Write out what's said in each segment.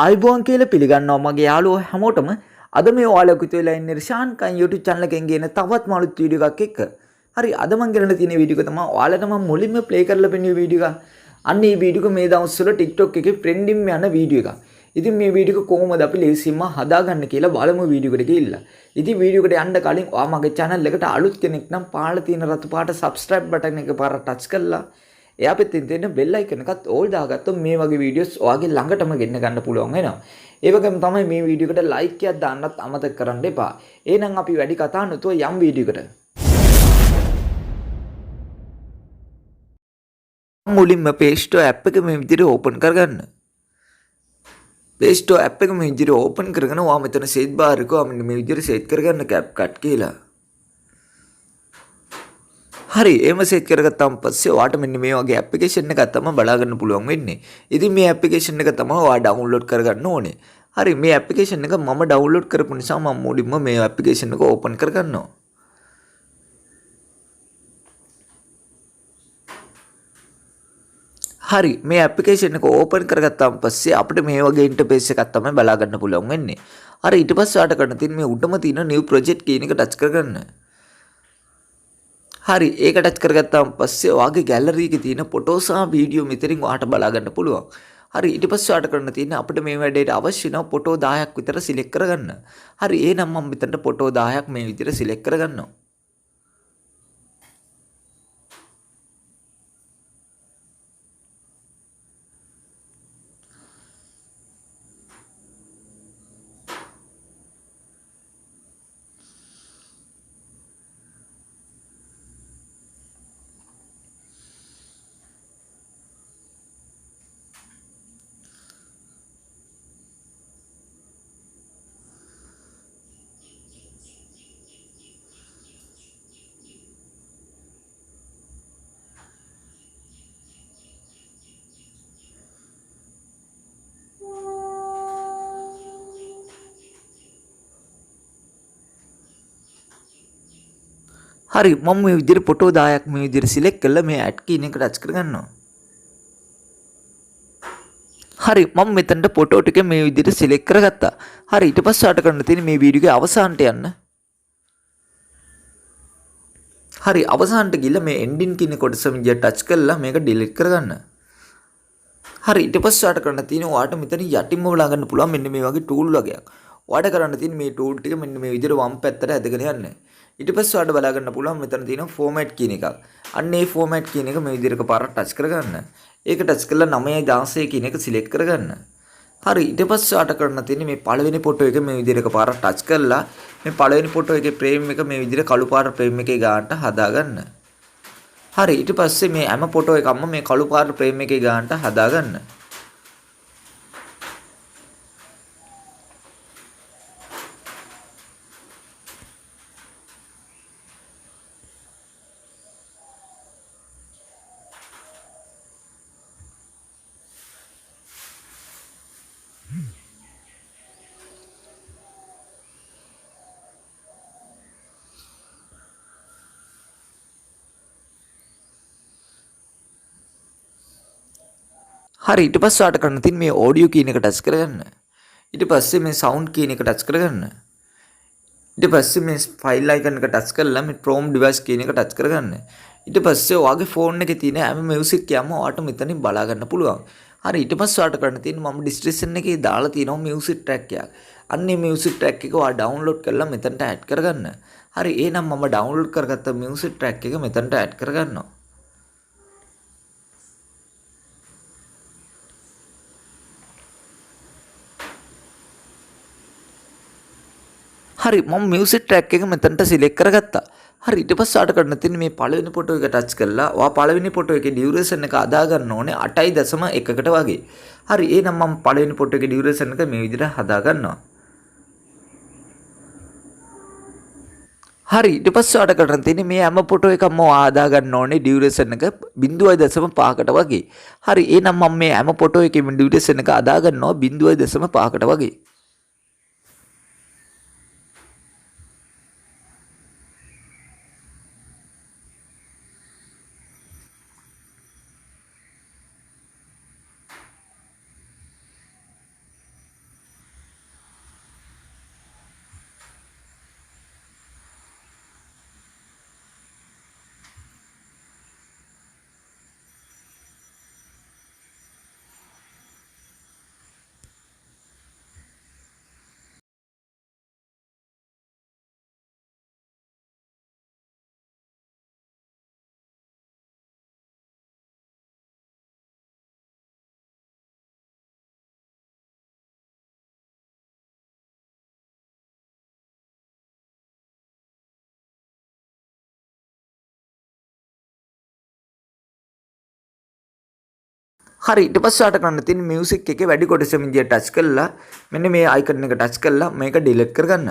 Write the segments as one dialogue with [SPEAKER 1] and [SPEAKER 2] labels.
[SPEAKER 1] ආයිබෝන් කියලා පිළිගන්නවා මගේ යාළුවෝ හැමෝටම. අද මේ ඔයාලා එකතු වෙලා ඉන්නේ රිෂාන් කන් YouTube channel එකෙන් ගෙන තවත් මාළුත් වීඩියෝ එකක් එක්ක. හරි අද මම ගෙනල්ලා තියෙන වීඩියෝ එක තමයි ඔයාලට මම මුලින්ම ප්ලේ කරලා පෙන්නුවේ වීඩියෝ එක. අන්න මේ වීඩියෝ එක මේ දවස්වල TikTok එකේ trending යන වීඩියෝ එකක්. ඉතින් මේ වීඩියෝ එක කොහොමද අපි ලේසියෙන්ම හදාගන්න කියලා බලමු වීඩියෝ එකට ගිහිල්ලා. ඉතින් වීඩියෝ එකට යන්න කලින් ඔයා මගේ channel එකට අලුත් කෙනෙක් නම් පාළලා තියෙන රතු පාට subscribe button එක පාර touch කරලා එයා පැත්තෙන් තියෙන bell icon එකත් all දාගත්තොත් මේ වගේ වීඩියෝස් ඔයාගේ ළඟටම ගෙන්න ගන්න පුළුවන් වෙනවා. ඒ වගේම තමයි මේ වීඩියෝ එකට like එකක් දාන්නත් අමතක කරන්න එපා. එහෙනම් අපි වැඩි කතා නැතුව යම් වීඩියෝ එකට. මුලින්ම Play Store app එක මේ විදිහට open කරගන්න. Play Store app එක මේ විදිහට open කරගෙන ඔයා මෙතන search bar එක මෙන්න මේ විදිහට search කරගන්න Capcut කියලා. හරි එහෙම සෙට් කරගත්තාම පස්සේ ඔයාට මෙන්න මේ වගේ ඇප්ලිකේෂන් එකක් තමයි බලා ගන්න පුළුවන් වෙන්නේ. ඉතින් මේ ඇප්ලිකේෂන් එක තමයි ඔයා ඩවුන්ලෝඩ් කරගන්න ඕනේ. හරි මේ ඇප්ලිකේෂන් එක මම ඩවුන්ලෝඩ් කරපු නිසා මම මුලින්ම මේ ඇප්ලිකේෂන් එක ඕපන් කරගන්නවා. හරි මේ ඇප්ලිකේෂන් එක ඕපන් කරගත්තාම පස්සේ අපිට මේ වගේ ඉන්ටර්ෆේස් එකක් තමයි බලා ගන්න පුළුවන් වෙන්නේ. හරි ඊට පස්සේ ඔයාට කරන්න තියෙන්නේ මේ උඩම තියෙන new project කියන එක ටච් කරගන්න. හරි ඒක ටච් කරගත්තාම පස්සේ ඔයාගේ ගැලරි එකේ තියෙන ෆොටෝ සහ වීඩියෝ මෙතනින් ඔයාට බලා ගන්න පුළුවන්. හරි ඊට පස්සේ ඔයාට කරන්න තියෙන්නේ අපිට මේ වැඩේට අවශ්‍ය නම් ෆොටෝ 10ක් විතර සිලෙක්ට් කරගන්න. හරි එහෙනම් මම මෙතනට ෆොටෝ 10ක් මේ විදිහට සිලෙක්ට් කරගන්නවා. හරි මම මේ විදිහට ෆොටෝ 10ක් මේ විදිහට සිලෙක්ට් කරලා මේ ඇඩ් කියන එක ටච් කරගන්නවා. හරි මම මෙතනට ෆොටෝ ටික මේ විදිහට සිලෙක්ට් කරගත්තා. හරි ඊට පස්සේ ඔයාට කරන්න තියෙන්නේ මේ වීඩියෝ එකේ අවසානට යන්න. හරි අවසානට ගිහලා මේ ending කියන කොටස විදිහට ටච් කරලා මේක delete කරගන්න. හරි ඊට පස්සේ ඔයාට කරන්න තියෙන්නේ ඔයාට මෙතන යටින්ම බලා ගන්න පුළුවන් මෙන්න මේ වගේ tool වගේක්. ඔයාට කරන්න තියෙන්නේ මේ tool ටික මෙන්න මේ විදිහට වම් පැත්තට ඇදගෙන යන්න. ඊට පස්සේ ඔයාලට බලා ගන්න පුළුවන් මෙතන තියෙන format කියන එකක්. අන්න ඒ format කියන එක මේ විදිහට එකපාරට ටච් කරගන්න. ඒක ටච් කරලා 9:16 කියන එක සිලෙක්ට් කරගන්න. හරි ඊට පස්සේ ඔයාලට කරන්න තියෙන්නේ මේ පළවෙනි ෆොටෝ එක මේ විදිහට එකපාරට ටච් කරලා මේ පළවෙනි ෆොටෝ එකේ frame එක මේ විදිහට කළු පාට frame එකේ ගානට හදාගන්න. හරි ඊට පස්සේ මේ හැම ෆොටෝ එකක්ම මේ කළු පාට frame එකේ ගානට හදාගන්න. හරි ඊට පස්සේ ඔයාලට කරන්න තියෙන්නේ මේ ඔඩියෝ කියන එක ටච් කරගන්න. ඊට පස්සේ මේ සවුන්ඩ් කියන එක ටච් කරගන්න. ඊට පස්සේ මේ ෆයිල් අයිකන් එක ටච් කරලා මේ Chrome device කියන එක ටච් කරගන්න. ඊට පස්සේ ඔයාගේ ෆෝන් එකේ තියෙන හැම මියුසික් එකක්ම ඔයාලට මෙතනින් බලා ගන්න පුළුවන්. හරි ඊට පස්සේ ඔයාලට කරන්න තියෙන්නේ මම ඩිස්ක්‍රිප්ෂන් එකේ දාලා තියෙනවා මියුසික් ට්‍රැක් එකක්. අන්න මේ මියුසික් ට්‍රැක් එක ඔයා ඩවුන්ලෝඩ් කරලා මෙතනට ඇඩ් කරගන්න. හරි එහෙනම් මම ඩවුන්ලෝඩ් කරගත්ත මියුසික් ට්‍රැක් එක මෙතනට ඇඩ් කරගන්නවා. හරි මම මියුසික් ට්‍රැක් එක මෙතනට සිලෙක්ට් කරගත්තා. හරි ඊට පස්සේ ආට කරන්න තියෙන්නේ මේ පළවෙනි ෆොටෝ එක ටච් කරලා ඔයා පළවෙනි ෆොටෝ එකේ ඩියුරේෂන් එක අදා ගන්න ඕනේ 8.1කට වගේ. හරි එහෙනම් මම පළවෙනි ෆොටෝ එකේ ඩියුරේෂන් එක මේ විදිහට හදා ගන්නවා. හරි ඊට පස්සේ ආට කරන්න තියෙන්නේ මේ හැම ෆොටෝ එකක්ම ඔයා හදා ගන්න ඕනේ ඩියුරේෂන් එක 0.5කට වගේ. හරි එහෙනම් මම මේ හැම ෆොටෝ එකේම ඩියුරේෂන් එක අදා ගන්නවා 0.5කට වගේ. හරි ඊට පස්සේ ඔයාලට කරන්න තියෙන්නේ මියුසික් එකේ වැඩි කොටස විදියට ටච් කරලා මෙන්න මේ අයිකන් එක ටච් කරලා මේක ඩිලීට් කරගන්න.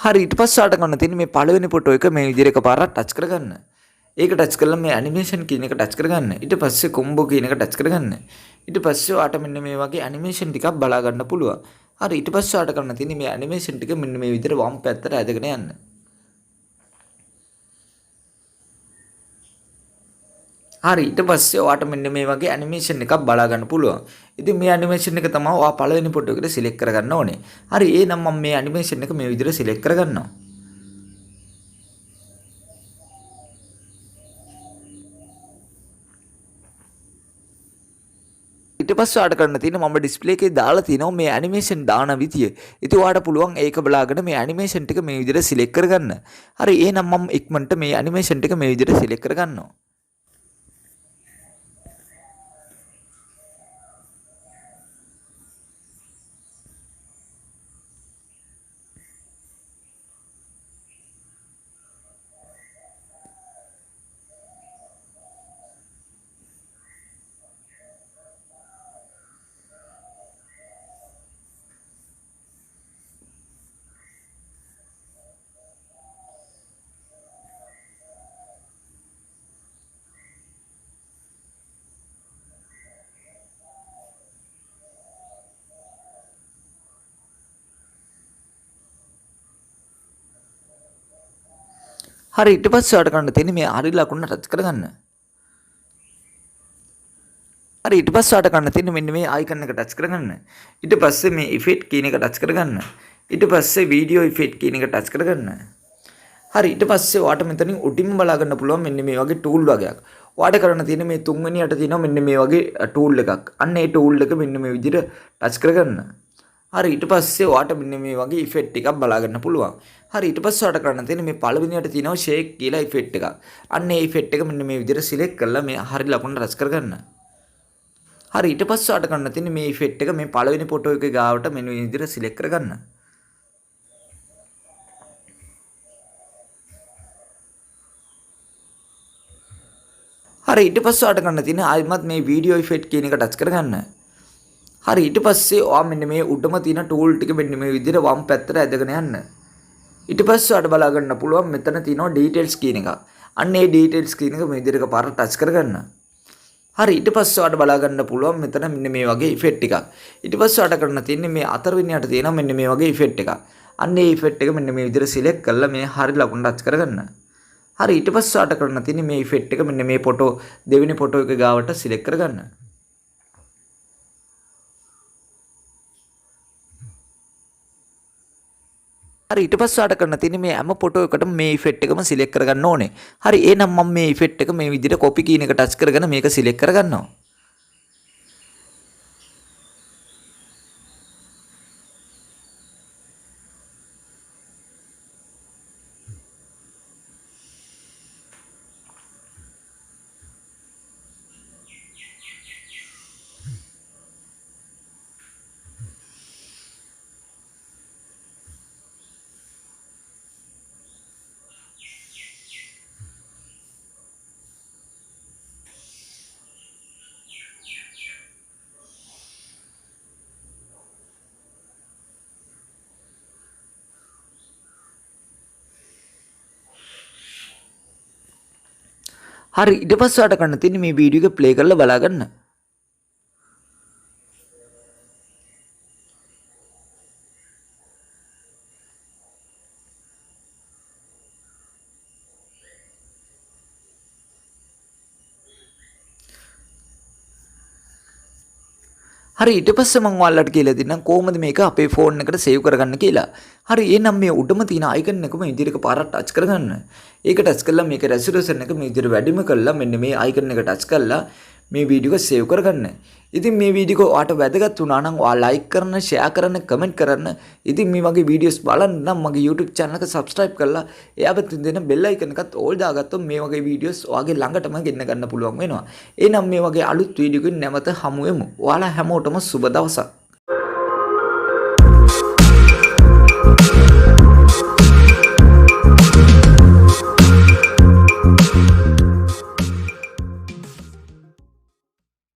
[SPEAKER 1] හරි ඊට පස්සේ ඔයාලට කරන්න තියෙන්නේ මේ පළවෙනි ෆොටෝ එක මේ විදිහට එකපාරක් ටච් කරගන්න. ඒක ටච් කරලා මේ ඇනිමේෂන් කියන එක ටච් කරගන්න. ඊට පස්සේ කොම්බෝ කියන එක ටච් කරගන්න. ඊට පස්සේ ඔයාලට මෙන්න මේ වගේ ඇනිමේෂන් ටිකක් බලා ගන්න පුළුවන්. හරි ඊට පස්සේ ඔයාලට කරන්න තියෙන්නේ මේ ඇනිමේෂන් ටික මෙන්න මේ විදිහට වම් පැත්තට ඇදගෙන යන්න. හරි ඊට පස්සේ ඔයාලට මෙන්න මේ වගේ ඇනිමේෂන් එකක් බලා ගන්න පුළුවන්. ඉතින් මේ ඇනිමේෂන් එක තමයි ඔයා පළවෙනි ෆොටෝ එකට සිලෙක්ට් කරගන්න ඕනේ. හරි එහෙනම් මම මේ ඇනිමේෂන් එක මේ විදිහට සිලෙක්ට් කරගන්නවා. ඊට පස්සේ ඔයාලට කරන්න තියෙන්නේ මම ඩිස්ප්ලේ එකේ දාලා තියෙනවා මේ ඇනිමේෂන් දාන විදිය. ඉතින් ඔයාලට පුළුවන් ඒක බලාගෙන මේ ඇනිමේෂන් ටික මේ විදිහට සිලෙක්ට් කරගන්න. හරි එහෙනම් මම ඉක්මනට මේ ඇනිමේෂන් ටික මේ විදිහට සිලෙක්ට් කරගන්නවා. හරි ඊට පස්සේ ඔයාලට කරන්න තියෙන්නේ මේ හරි ලකුණ ටච් කරගන්න. හරි ඊට පස්සේ ඔයාලට කරන්න තියෙන්නේ මෙන්න මේ අයිකන් එක ටච් කරගන්න. ඊට පස්සේ මේ ඉෆෙක්ට් කියන එක ටච් කරගන්න. ඊට පස්සේ වීඩියෝ ඉෆෙක්ට් කියන එක ටච් කරගන්න. හරි ඊට පස්සේ ඔයාලට මෙතනින් උඩින්ම බලා ගන්න පුළුවන් මෙන්න මේ වගේ ටූල් වගේක්. ඔයාලට කරන්න තියෙන්නේ මේ තුන්වෙනියට තියෙනවා මෙන්න මේ වගේ ටූල් එකක්. අන්න ඒ ටූල් එක මෙන්න මේ විදිහට ටච් කරගන්න. හරි ඊට පස්සේ ඔයාලට මෙන්න මේ වගේ ඉෆෙක්ට් එකක් බලා ගන්න පුළුවන්. හරි ඊට පස්සේ ඔයාලට කරන්න තියෙන්නේ මේ පළවෙනියට තියෙනවා ෂේක් කියලා ඉෆෙක්ට් එකක්. අන්න ඒ ඉෆෙක්ට් එක මෙන්න මේ විදිහට සිලෙක්ට් කරලා මේ හරි ලකුණ ටච් කරගන්න. හරි ඊට පස්සේ ඔයාලට කරන්න තියෙන්නේ මේ ඉෆෙක්ට් එක මේ පළවෙනි ෆොටෝ එකේ ගාවට මෙන්න මේ විදිහට සිලෙක්ට් කරගන්න. හරි ඊට පස්සේ ඔයාලට කරන්න තියෙන්නේ ආයෙමත් මේ වීඩියෝ ඉෆෙක්ට් කියන එක ටච් කරගන්න. හරි ඊට පස්සේ ඔයා මෙන්න මේ උඩම තියෙන ටූල් ටික මෙන්න මේ විදිහට වම් පැත්තට ඇදගෙන යන්න. ඊට පස්සේ ඔයාලට බලා ගන්න පුළුවන් මෙතන තියෙනවා ඩීටේල්ස් කියන එක. අන්න ඒ ඩීටේල්ස් කියන එක මේ විදිහට පාර ටච් කරගන්න. හරි ඊට පස්සේ ඔයාලට බලා ගන්න පුළුවන් මෙතන මෙන්න මේ වගේ ඉෆෙක්ට් එකක්. ඊට පස්සේ ඔයාලට කරන්න තියෙන්නේ මේ අතරවෙනියට තියෙනවා මෙන්න මේ වගේ ඉෆෙක්ට් එකක්. අන්න ඒ ඉෆෙක්ට් එක මෙන්න මේ විදිහට සිලෙක්ට් කරලා මේ හරි ලකුණ ටච් කරගන්න. හරි ඊට පස්සේ ඔයාලට කරන්න තියෙන්නේ මේ ඉෆෙක්ට් එක මෙන්න මේ ෆොටෝ දෙවෙනි ෆොටෝ එක ගාවට සිලෙක්ට් කරගන්න. හරි ඊට පස්සේ ඔයාලට කරන්න තියෙන්නේ මේ හැම ෆොටෝ එකටම මේ ඉෆෙක්ට් එකම සිලෙක්ට් කරගන්න ඕනේ. හරි එහෙනම් මම මේ ඉෆෙක්ට් එක මේ විදිහට කොපි කියන එක ටච් කරගෙන මේක සිලෙක්ට් කරගන්නවා. හරි ඊට පස්සේ ඔයාලට කරන්න තියෙන්නේ මේ වීඩියෝ එක ප්ලේ කරලා බලා ගන්න. හරි ඊට පස්සේ මම ඔයාලට කියලා දෙන්නම් කොහොමද මේක අපේ ෆෝන් එකට සේව් කරගන්න කියලා. හරි එහෙනම් මේ උඩම තියෙන අයිකන් එක මේ විදිහට පාරක් ටච් කරගන්න. ඒක ටච් කළා මේක රෙසොලූෂන් එක මේ විදිහට වැඩිම කළා මෙන්න මේ අයිකන් එක ටච් කළා මේ වීඩියෝ එක සේව් කරගන්න. ඉතින් මේ වීඩියෝ එක ඔයාලට වැදගත් වුණා නම් ඔයා ලයික් කරන්න, ෂෙයා කරන්න, කමෙන්ට් කරන්න. ඉතින් මේ වගේ වීඩියෝස් බලන්න නම් මගේ YouTube channel එක subscribe කරලා එයාට දෙන bell icon එකත් all දාගත්තොත් මේ වගේ වීඩියෝස් ඔයාගේ ළඟටම ගෙන්න ගන්න පුළුවන් වෙනවා. එහෙනම් මේ වගේ අලුත් වීඩියෝ එකකින් නැවත හමු වෙමු. ඔයාලා හැමෝටම සුබ දවසක්.